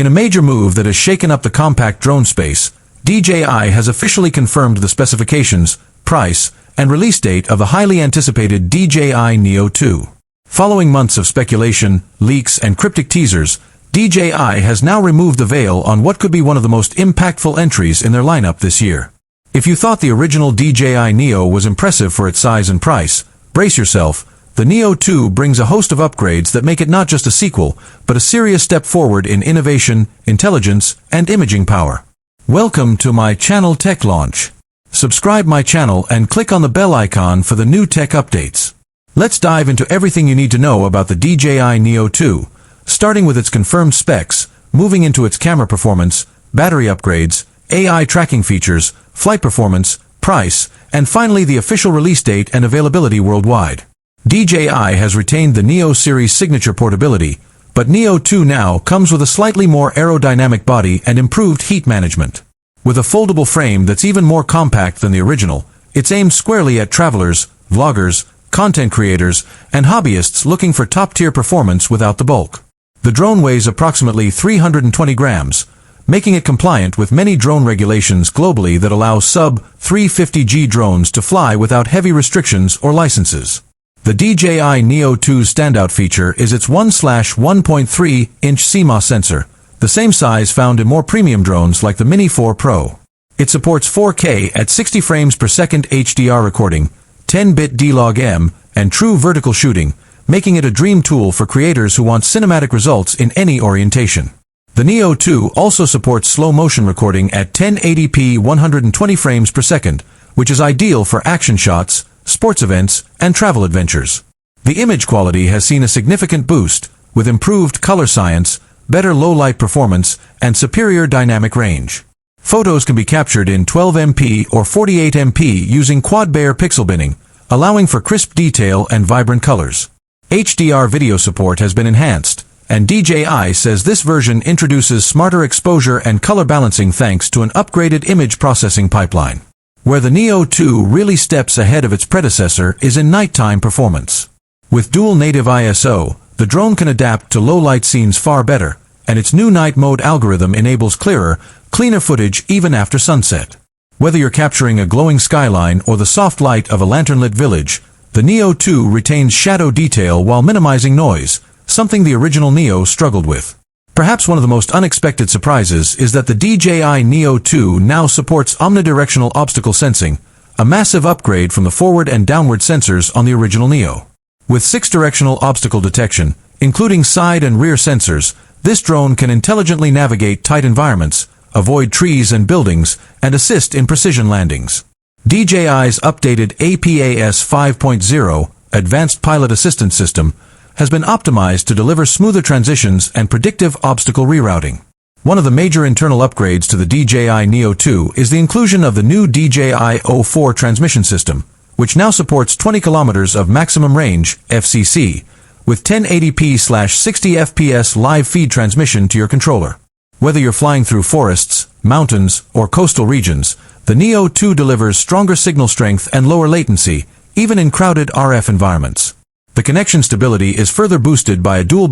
In a major move that has shaken up the compact drone space, DJI has officially confirmed the specifications, price, and release date of the highly anticipated DJI Neo2. Following months of speculation, leaks, and cryptic teasers, DJI has now removed the veil on what could be one of the most impactful entries in their lineup this year. If you thought the original DJI Neo was impressive for its size and price, brace yourself. The Neo2 brings a host of upgrades that make it not just a sequel, but a serious step forward in innovation, intelligence, and imaging power. Welcome to my channel Tech Launch. Subscribe my channel and click on the bell icon for the new tech updates. Let's dive into everything you need to know about the DJI Neo2, starting with its confirmed specs, moving into its camera performance, battery upgrades, AI tracking features, flight performance, price, and finally the official release date and availability worldwide. DJI has retained the Neo series signature portability, but Neo2 now comes with a slightly more aerodynamic body and improved heat management. With a foldable frame that's even more compact than the original, it's aimed squarely at travelers, vloggers, content creators, and hobbyists looking for top-tier performance without the bulk. The drone weighs approximately 320 grams, making it compliant with many drone regulations globally that allow sub-350G drones to fly without heavy restrictions or licenses. The DJI Neo2's standout feature is its 1/1.3-inch CMOS sensor, the same size found in more premium drones like the Mini 4 Pro. It supports 4K at 60 frames per second HDR recording, 10-bit D-Log-M, and true vertical shooting, making it a dream tool for creators who want cinematic results in any orientation. The Neo2 also supports slow-motion recording at 1080p 120 frames per second, which is ideal for action shots, sports events, and travel adventures. The image quality has seen a significant boost, with improved color science, better low-light performance, and superior dynamic range. Photos can be captured in 12MP or 48MP using quad-Bayer pixel binning, allowing for crisp detail and vibrant colors. HDR video support has been enhanced, and DJI says this version introduces smarter exposure and color balancing thanks to an upgraded image processing pipeline. Where the Neo2 really steps ahead of its predecessor is in nighttime performance. With dual native ISO, the drone can adapt to low-light scenes far better, and its new night mode algorithm enables clearer, cleaner footage even after sunset. Whether you're capturing a glowing skyline or the soft light of a lantern-lit village, the Neo2 retains shadow detail while minimizing noise, something the original Neo struggled with. Perhaps one of the most unexpected surprises is that the DJI Neo2 now supports omnidirectional obstacle sensing, a massive upgrade from the forward and downward sensors on the original Neo. With 6-directional obstacle detection, including side and rear sensors, this drone can intelligently navigate tight environments, avoid trees and buildings, and assist in precision landings. DJI's updated APAS 5.0 Advanced Pilot Assistance System has been optimized to deliver smoother transitions and predictive obstacle rerouting. One of the major internal upgrades to the DJI Neo2 is the inclusion of the new DJI O4 transmission system, which now supports 20 kilometers of maximum range, FCC, with 1080p/60 fps live feed transmission to your controller. Whether you're flying through forests, mountains, or coastal regions, the Neo2 delivers stronger signal strength and lower latency, even in crowded RF environments. The connection stability is further boosted by a dual